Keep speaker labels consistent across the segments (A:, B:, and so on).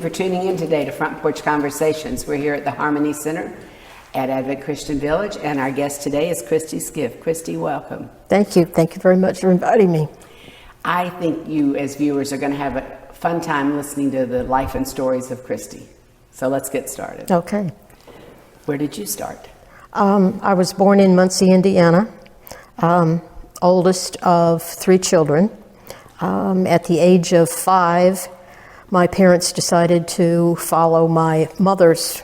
A: for tuning in today to Front Porch Conversations. We're here at the Harmony Center at Advent Christian Village, and our guest today is Kristie Skiff. Kristie, welcome.
B: Thank you. Thank you very much for inviting me.
A: I think you, as viewers, are going to have a fun time listening to the life and stories of Kristie. So let's get started.
B: Okay.
A: Where did you start?
B: I was born in Muncie, Indiana, oldest of 3 children. At the age of 5, my parents decided to follow my mother's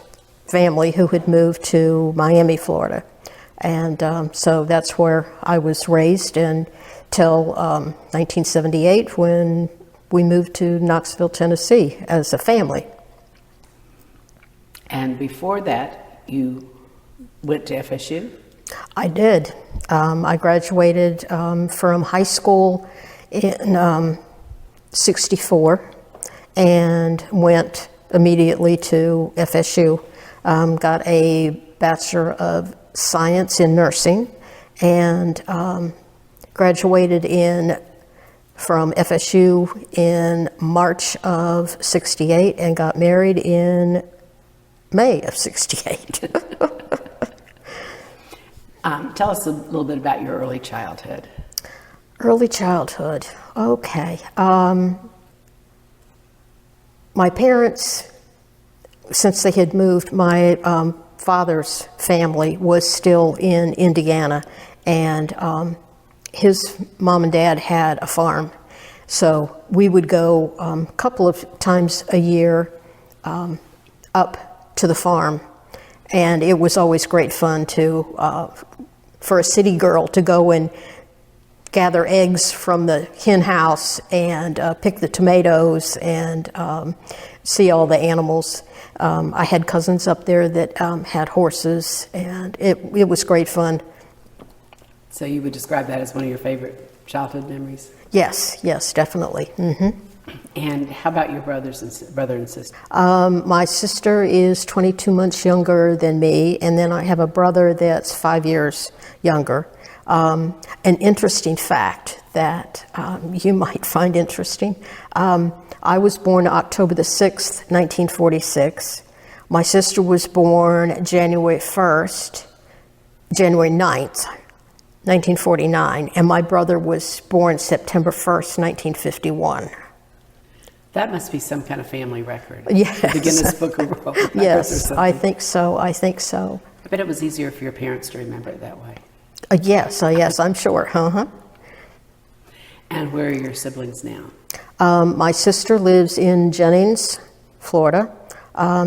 B: family who had moved to Miami, Florida. And so that's where I was raised until 1978 when we moved to Knoxville, Tennessee as a family. And
A: before that, you went to FSU?
B: I did. I graduated from high school in 64 and went immediately to FSU. Got a Bachelor of Science in Nursing and graduated from FSU in March of 68 and got married in May of 68.
A: Tell us a little bit about your early childhood.
B: Early childhood, okay. My parents, since they had moved, my father's family was still in Indiana, and his mom and dad had a farm. So we would go a couple of times a year up to the farm, and it was always great fun for a city girl to go and gather eggs from the hen house and pick the tomatoes and see all the animals. I had cousins up there that had horses, and it was great fun.
A: So you would describe that as one of your favorite childhood memories?
B: Yes, definitely. Mm-hmm.
A: And how about your brother and sister?
B: My sister is 22 months younger than me, and then I have a brother that's 5 years younger. An interesting fact that you might find interesting. I was born October the 6th, 1946. My sister was born January 9th, 1949, and my brother was born September 1st, 1951.
A: That must be some kind of family record.
B: Yes.
A: The Guinness Book of World Records.
B: Yes, I think so. I
A: bet it was easier for your parents to remember it that way.
B: Yes, I'm sure. Uh-huh.
A: And where are your siblings now?
B: My sister lives in Jennings, Florida.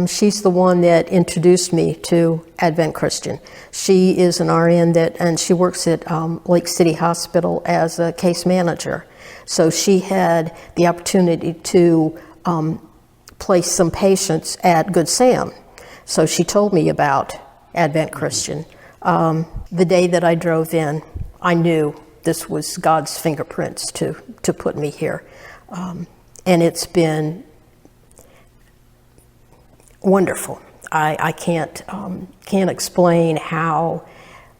B: She's the one that introduced me to Advent Christian. She is an RN and she works at Lake City Hospital as a case manager. So she had the opportunity to place some patients at Good Sam. So she told me about Advent Christian. The day that I drove in, I knew this was God's fingerprints to put me here. And it's been wonderful. I can't explain how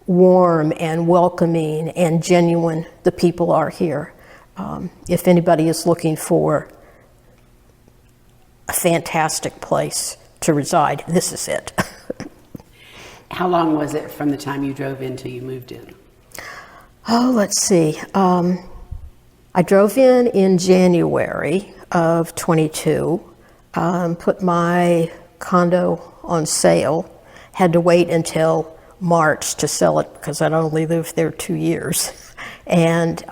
B: warm and welcoming and genuine the people are here. If anybody is looking for a fantastic place to reside, this is it.
A: How long was it from the time you drove in till you moved in?
B: Oh, let's see. I drove in January of 22, put my condo on sale, had to wait until March to sell it because I'd only lived there 2 years, and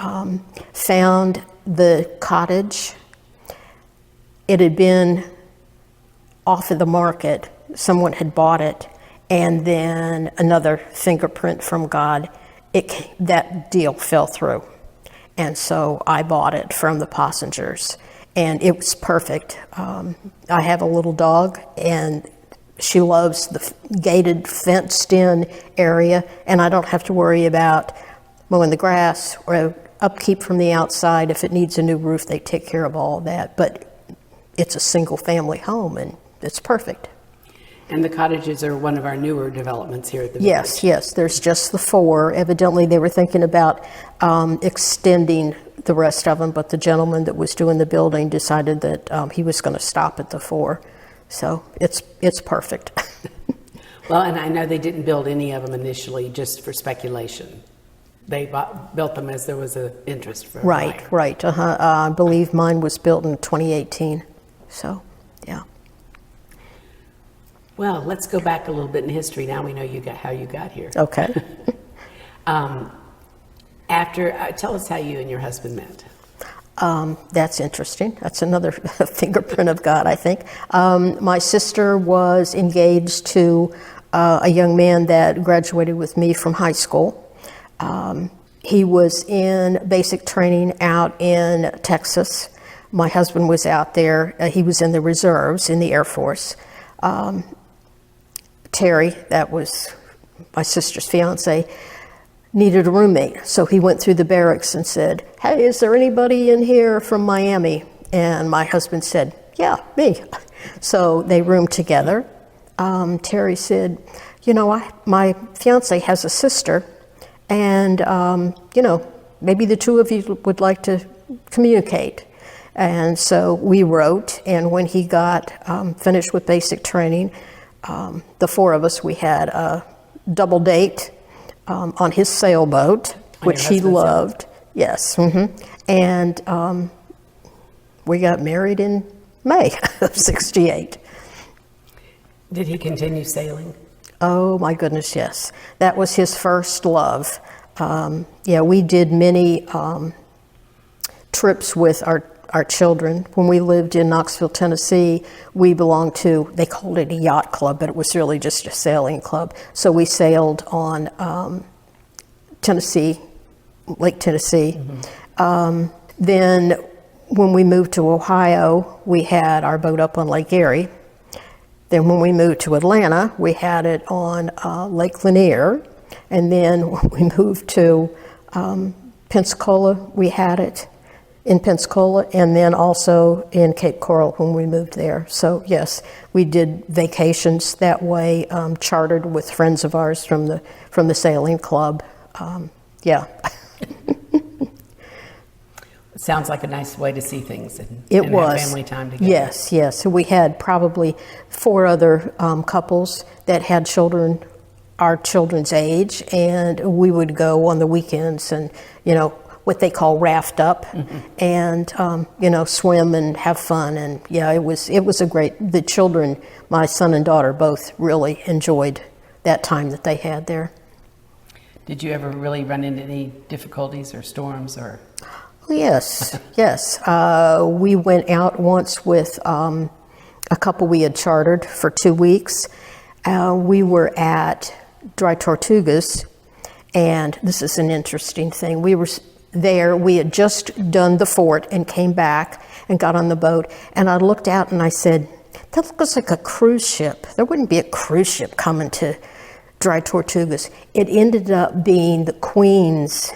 B: found the cottage. It had been off of the market. Someone had bought it, and then another fingerprint from God, that deal fell through. And so I bought it from the passengers, and it was perfect. I have a little dog, and she loves the gated, fenced-in area, and I don't have to worry about mowing the grass or upkeep from the outside. If it needs a new roof, they take care of all of that. But it's a single-family home, and it's perfect.
A: And the cottages are one of our newer developments here at the village.
B: Yes, there's just the 4. Evidently, they were thinking about extending the rest of them, but the gentleman that was doing the building decided that he was going to stop at the 4. So it's perfect.
A: Well, and I know they didn't build any of them initially just for speculation. They built them as there was an interest for
B: Right. I believe mine was built in 2018. So, yeah.
A: Well, let's go back a little bit in history. Now we know how you got here.
B: Okay.
A: Tell us how you and your husband met.
B: That's interesting. That's another fingerprint of God, I think. My sister was engaged to a young man that graduated with me from high school. He was in basic training out in Texas. My husband was out there. He was in the reserves in the Air Force. Terry, that was my sister's fiance, needed a roommate. So he went through the barracks and said, "Hey, is there anybody in here from Miami?" And my husband said, "Yeah, me." So they roomed together. Terry said, my fiance has a sister, and, maybe the two of you would like to communicate. And so we wrote, and when he got finished with basic training, the 4 of us, we had a double date on his sailboat, which he loved. Yes. And we got married in May of '68.
A: Did he continue sailing?
B: Oh my goodness, yes. That was his first love. We did many trips with our children. When we lived in Knoxville, Tennessee, we belonged to, they called it a yacht club, but it was really just a sailing club. So we sailed on Lake Tennessee. Then when we moved to Ohio, we had our boat up on Lake Erie. Then when we moved to Atlanta, we had it on Lake Lanier. And then when we moved to Pensacola, we had it in Pensacola, and then also in Cape Coral when we moved there. So yes, we did vacations that way, chartered with friends of ours from the sailing club. Yeah.
A: It sounds like a nice way to see things and
B: It was.
A: have family time together.
B: Yes. We had probably 4 other couples that had children our children's age, and we would go on the weekends and, what they call raft up, and, swim and have fun. And yeah, it was the children, my son and daughter, both really enjoyed that time that they had there.
A: Did you ever really run into any difficulties or storms or?
B: Yes. We went out once with a couple we had chartered for 2 weeks. We were at Dry Tortugas, and this is an interesting thing. We were there, we had just done the fort and came back and got on the boat, and I looked out and I said, "That looks like a cruise ship. There wouldn't be a cruise ship coming to Dry Tortugas." It ended up being the Queen's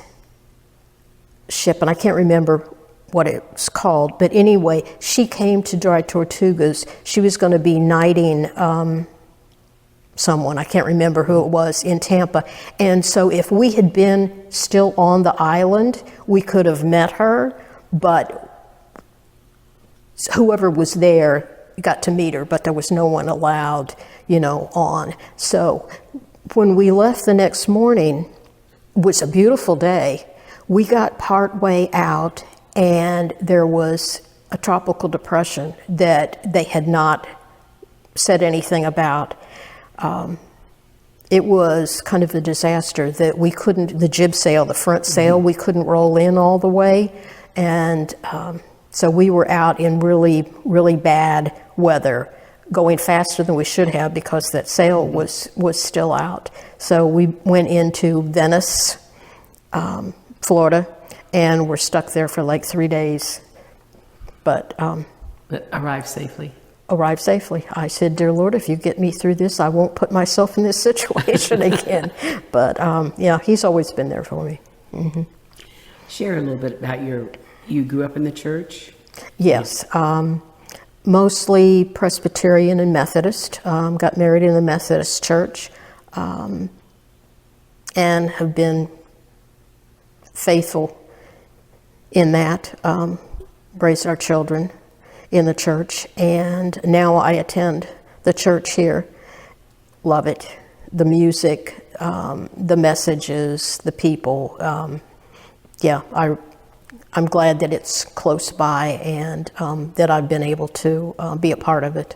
B: ship, and I can't remember what it was called, but anyway, she came to Dry Tortugas. She was going to be knighting someone, I can't remember who it was, in Tampa. And so if we had been still on the island, we could have met her, but whoever was there got to meet her, but there was no one allowed, on. So when we left the next morning, it was a beautiful day. We got part way out, and there was a tropical depression that they had not said anything about. It was kind of a disaster that we couldn't, the jib sail, the front sail, we couldn't roll in all the way. And so we were out in really, really bad weather, going faster than we should have because that sail was still out. So we went into Venice, Florida, and we're stuck there for like 3 days. But
A: arrived safely.
B: Arrived safely. I said, "Dear Lord, if you get me through this, I won't put myself in this situation again." But He's always been there for me.
A: Share a little bit about you grew up in the church?
B: Yes, mostly Presbyterian and Methodist. Got married in the Methodist church, and have been faithful in that, raised our children in the church, and now I attend the church here. Love it. The music, the messages, the people. I'm glad that it's close by and that I've been able to be a part of it.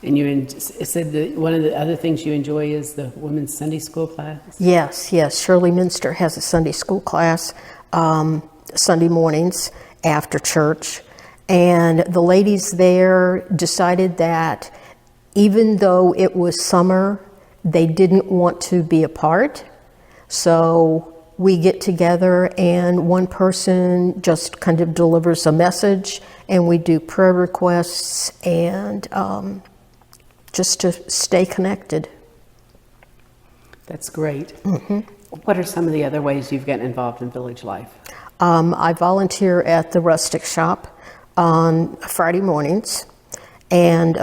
A: And you said that one of the other things you enjoy is the women's Sunday school class?
B: Yes. Shirley Minster has a Sunday school class Sunday mornings after church. And the ladies there decided that even though it was summer, they didn't want to be apart. So we get together and one person just kind of delivers a message, and we do prayer requests and just to stay connected.
A: That's great. Mm-hmm. What are some of the other ways you've gotten involved in village life?
B: I volunteer at the Rustic Shop on Friday mornings and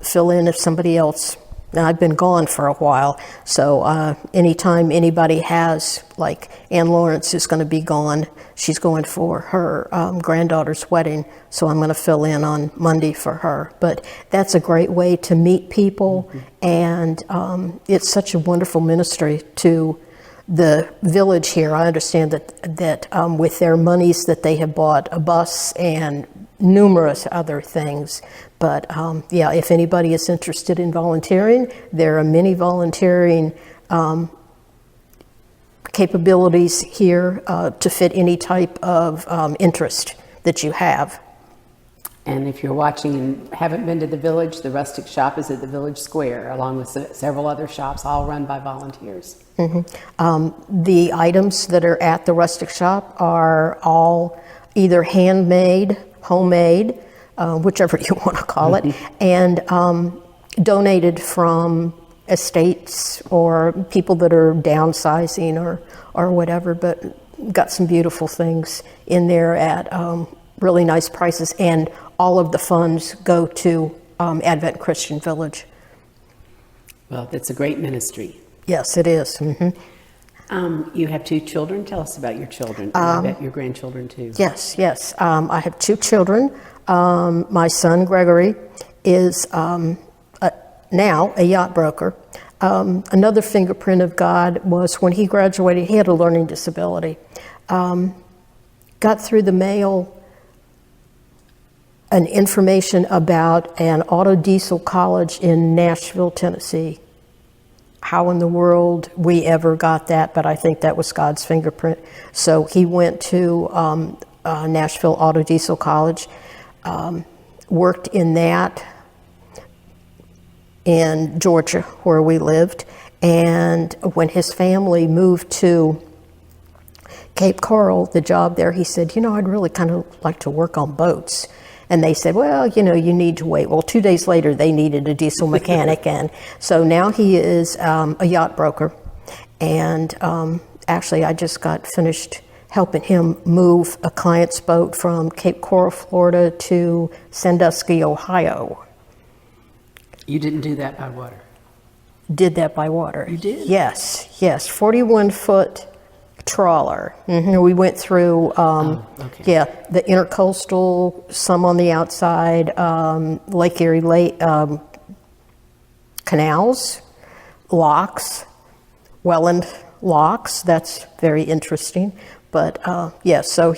B: fill in if somebody else. Now, I've been gone for a while, so anytime anybody has, like Ann Lawrence is going to be gone, she's going for her granddaughter's wedding, so I'm going to fill in on Monday for her. But that's a great way to meet people, and it's such a wonderful ministry to the village here. I understand that with their monies that they have bought a bus and numerous other things. But if anybody is interested in volunteering, there are many volunteering capabilities here to fit any type of interest that you have.
A: And if you're watching and haven't been to the village, the Rustic Shop is at the Village Square, along with several other shops, all run by volunteers.
B: Mm-hmm. The items that are at the Rustic Shop are all either handmade, homemade, whichever you want to call it, and donated from estates or people that are downsizing or whatever, but got some beautiful things in there at really nice prices, and all of the funds go to Advent Christian Village.
A: Well, that's a great ministry.
B: Yes, it is. Mm-hmm.
A: You have 2 children. Tell us about your children. I bet your grandchildren too.
B: Yes. I have 2 children. My son Gregory is now a yacht broker. Another fingerprint of God was when he graduated, he had a learning disability. Got through the mail an information about an auto diesel college in Nashville, Tennessee. How in the world we ever got that, but I think that was God's fingerprint. So he went to Nashville Auto Diesel College, worked in that in Georgia where we lived, and when his family moved to Cape Coral, the job there, he said, I'd really kind of like to work on boats. And they said, well, you need to wait. Well, 2 days later, they needed a diesel mechanic. And so now he is a yacht broker. And actually, I just got finished helping him move a client's boat from Cape Coral, Florida to Sandusky, Ohio.
A: You didn't do that by water?
B: Did that by water.
A: You did?
B: Yes. 41-foot trawler. Mm-hmm. We went through, the intercoastal, some on the outside, Lake Erie canals, locks, Welland locks. That's very interesting. But so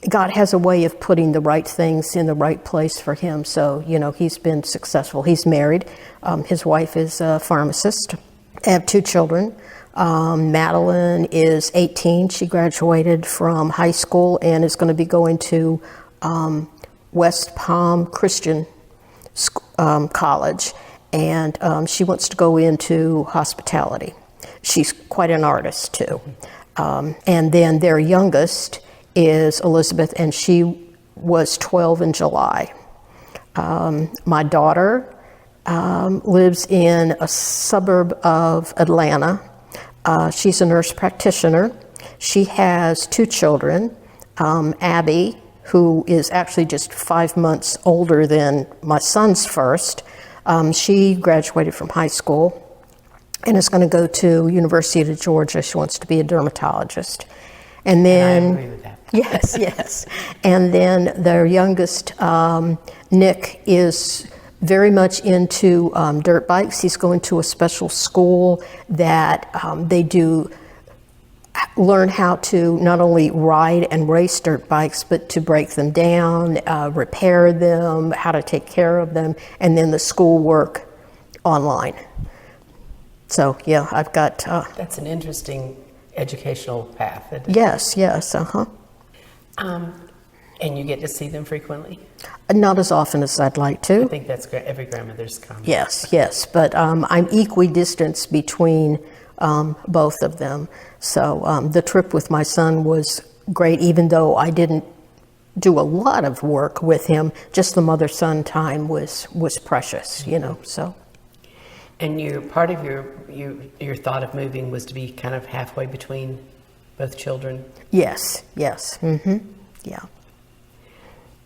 B: God has a way of putting the right things in the right place for him. So, he's been successful. He's married. His wife is a pharmacist. I have 2 children. Madeline is 18. She graduated from high school and is going to be going to West Palm Christian College, and she wants to go into hospitality. She's quite an artist too. And then their youngest is Elizabeth, and she was 12 in July. My daughter lives in a suburb of Atlanta. She's a nurse practitioner. She has 2 children. Abby, who is actually just 5 months older than my son's first, she graduated from high school. and is going to go to University of Georgia. She wants to be a dermatologist. And
A: I
B: then,
A: agree with that.
B: yes, yes. And then their youngest, Nick, is very much into dirt bikes. He's going to a special school that they do learn how to not only ride and race dirt bikes, but to break them down, repair them, how to take care of them, and then the school work online. So yeah, I've got.
A: That's an interesting educational path. Isn't it?
B: Yes, yes, uh-huh.
A: And you get to see them frequently?
B: Not as often as I'd like to.
A: I think that's every grandmother's comment.
B: Yes, yes, but I'm equidistanced between both of them. So the trip with my son was great, even though I didn't do a lot of work with him. Just the mother-son time was precious, you know. So.
A: And part of your thought of moving was to be kind of halfway between both children?
B: Yes, yes, mm-hmm, yeah.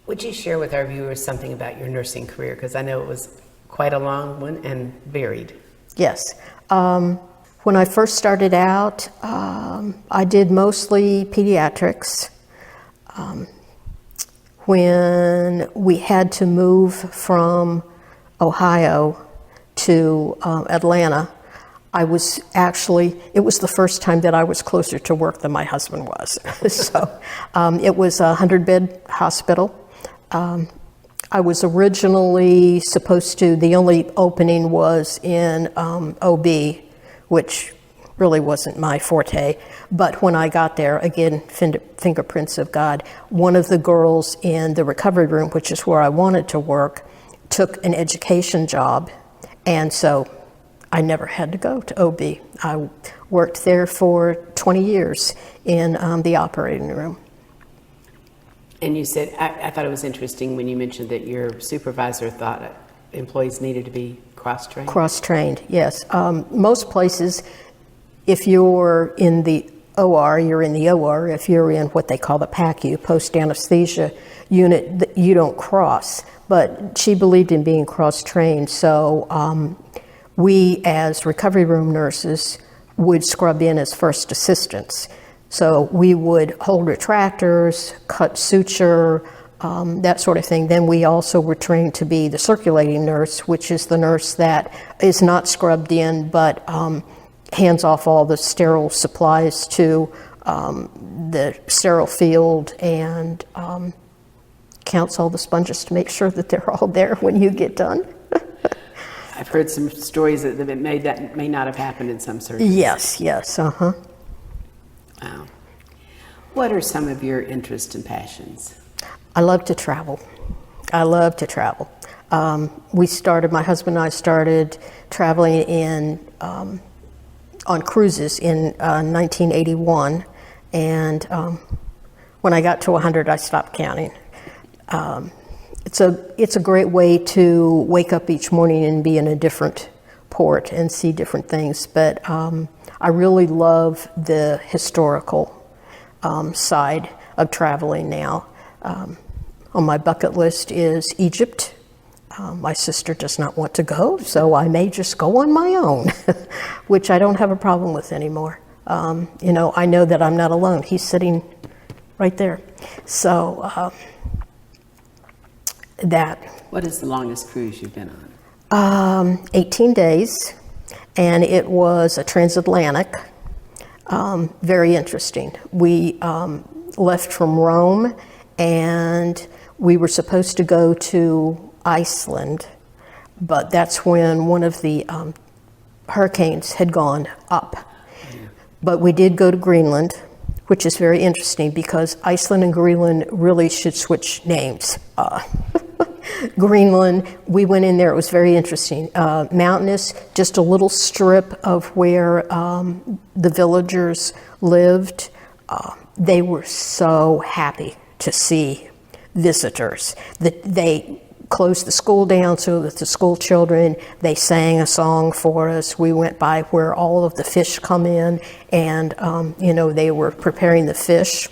A: Would you share with our viewers something about your nursing career? Because I know it was quite a long one and varied.
B: Yes. When I first started out, I did mostly pediatrics. When we had to move from Ohio to Atlanta, it was the first time that I was closer to work than my husband was. So it was a 100-bed hospital. I was originally the only opening was in OB, which really wasn't my forte. But when I got there, again, fingerprints of God, one of the girls in the recovery room, which is where I wanted to work, took an education job. And so I never had to go to OB. I worked there for 20 years in the operating room.
A: And you said, I thought it was interesting when you mentioned that your supervisor thought employees needed to be cross-trained.
B: Cross-trained, yes. Most places, if you're in the OR, you're in the OR. If you're in what they call the PACU, post-anesthesia unit, you don't cross. But she believed in being cross-trained, so we as recovery room nurses would scrub in as first assistants. So we would hold retractors, cut suture, that sort of thing. Then we also were trained to be the circulating nurse, which is the nurse that is not scrubbed in, but hands off all the sterile supplies to the sterile field and counts all the sponges to make sure that they're all there when you get done.
A: I've heard some stories that may not have happened in some surgeries.
B: Yes, yes, uh-huh.
A: Wow. What are some of your interests and passions?
B: I love to travel. I love to travel. My husband and I started traveling on cruises in 1981, and when I got to 100, I stopped counting. It's a great way to wake up each morning and be in a different port and see different things, but I really love the historical side of traveling now. On my bucket list is Egypt. My sister does not want to go, so I may just go on my own, which I don't have a problem with anymore. I know that I'm not alone. He's sitting right there. So that.
A: What is the longest cruise you've been on?
B: 18 days, and it was a transatlantic. Very interesting. We left from Rome, and we were supposed to go to Iceland, but that's when one of the hurricanes had gone up. Yeah. But we did go to Greenland, which is very interesting because Iceland and Greenland really should switch names. Greenland, we went in there, it was very interesting. Mountainous, just a little strip of where the villagers lived. They were so happy to see visitors. They closed the school down so that the school children, they sang a song for us. We went by where all of the fish come in, and they were preparing the fish.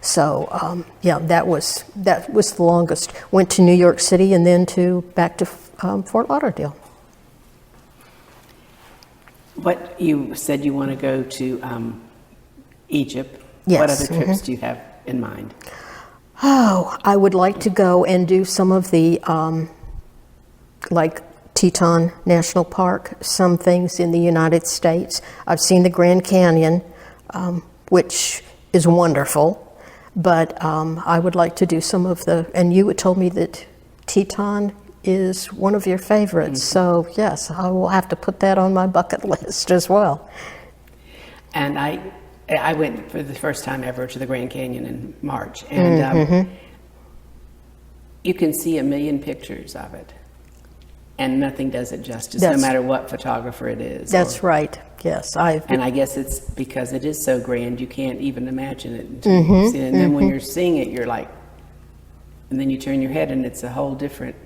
B: So that was the longest. Went to New York City and then back to Fort Lauderdale.
A: What you said you want to go to Egypt.
B: Yes.
A: What other trips do you have in mind?
B: Oh, I would like to go and do some of the, like Teton National Park, some things in the United States. I've seen the Grand Canyon, which is wonderful, but I would like to do some of the, and you had told me that Teton is one of your favorites, so yes, I will have to put that on my bucket list as well.
A: And I went for the first time ever to the Grand Canyon in March, and you can see a million pictures of it, and nothing does it justice, no matter what photographer it is.
B: That's right, yes.
A: And I guess it's because it is so grand, you can't even imagine it until you see it. And then when you're seeing it, you're like, and then you turn your head and it's a whole different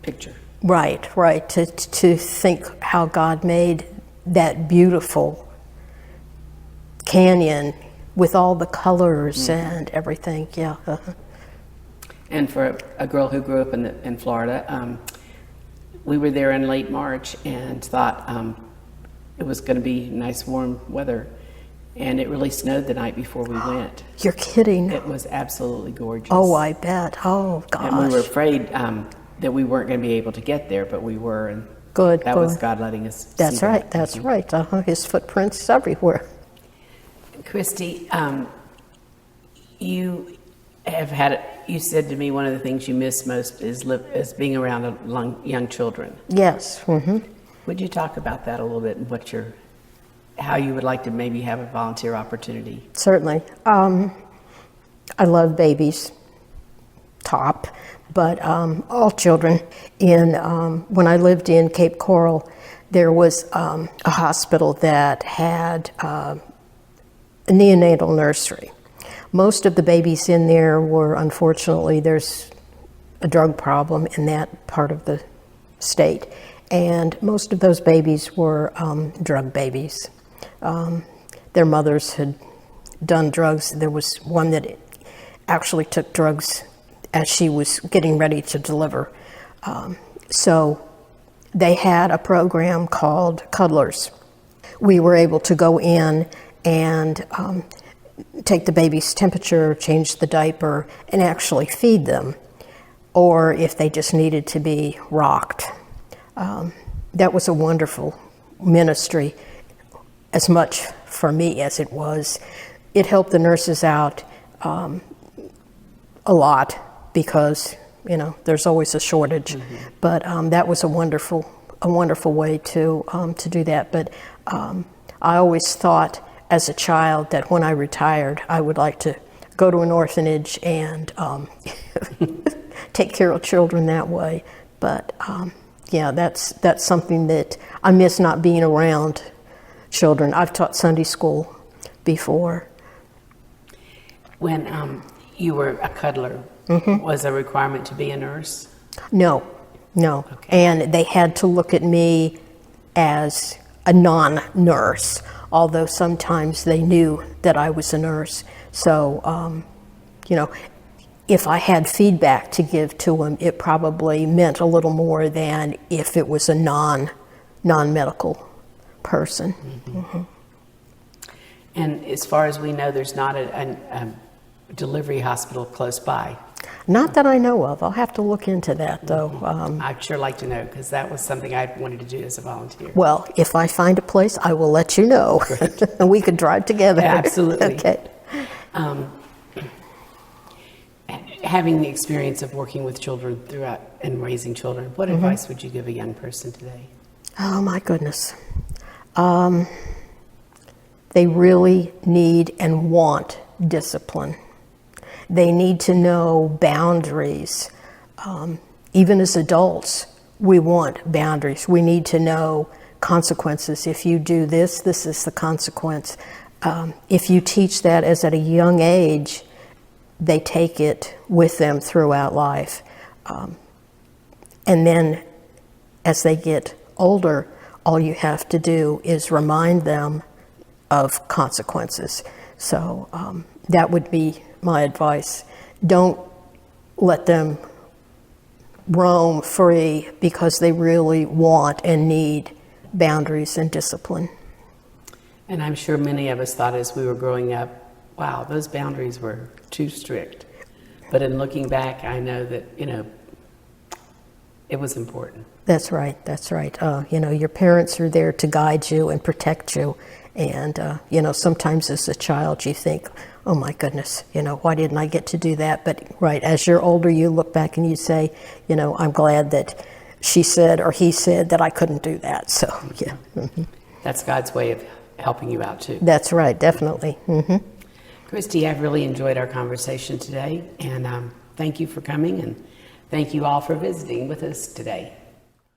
A: picture.
B: Right, to think how God made that beautiful canyon with all the colors and everything, yeah.
A: And for a girl who grew up in Florida, we were there in late March and thought it was going to be nice warm weather, and it really snowed the night before we went.
B: You're kidding.
A: It was absolutely gorgeous.
B: Oh, I bet. Oh, gosh.
A: And we were afraid that we weren't going to be able to get there, but we were, and
B: good.
A: That was God letting us see
B: That's right,
A: that.
B: that's right. His footprints everywhere.
A: Kristie, you have had, you said to me one of the things you miss most is being around young children.
B: Yes.
A: Would you talk about that a little bit and how you would like to maybe have a volunteer opportunity?
B: Certainly. I love babies, top, but all children. When I lived in Cape Coral, there was a hospital that had a neonatal nursery. Most of the babies in there were, unfortunately, there's a drug problem in that part of the state, and most of those babies were drug babies. Their mothers had done drugs. There was one that actually took drugs as she was getting ready to deliver. So they had a program called Cuddlers. We were able to go in and take the baby's temperature, change the diaper, and actually feed them, or if they just needed to be rocked. That was a wonderful ministry, as much for me as it was. It helped the nurses out a lot because, there's always a shortage. But that was a wonderful way to do that. But I always thought as a child that when I retired, I would like to go to an orphanage and take care of children that way. But yeah, that's something that I miss, not being around children. I've taught Sunday school before.
A: When you were a cuddler, was a requirement to be a nurse?
B: No. Okay. And they had to look at me as a non-nurse, although sometimes they knew that I was a nurse. So, if I had feedback to give to them, it probably meant a little more than if it was a non-medical person.
A: And as far as we know, there's not a delivery hospital close by.
B: Not that I know of. I'll have to look into that, though.
A: I'd sure like to know, because that was something I wanted to do as a volunteer.
B: Well, if I find a place, I will let you know. And we could drive together.
A: Absolutely.
B: Okay.
A: Having the experience of working with children throughout and raising children, what advice would you give a young person today?
B: Oh, my goodness. They really need and want discipline. They need to know boundaries. Even as adults, we want boundaries. We need to know consequences. If you do this, this is the consequence. If you teach that as at a young age, they take it with them throughout life. And then as they get older, all you have to do is remind them of consequences. So that would be my advice. Don't let them roam free because they really want and need boundaries and discipline.
A: And I'm sure many of us thought as we were growing up, wow, those boundaries were too strict. But in looking back, I know that, it was important.
B: That's right, that's right. Your parents are there to guide you and protect you. And, sometimes as a child you think, oh my goodness, why didn't I get to do that? But right, as you're older, you look back and you say, I'm glad that she said or he said that I couldn't do that. So, yeah. Mm-hmm.
A: That's God's way of helping you out too.
B: That's right, definitely. Mm-hmm.
A: Kristie, I've really enjoyed our conversation today, and thank you for coming, and thank you all for visiting with us today.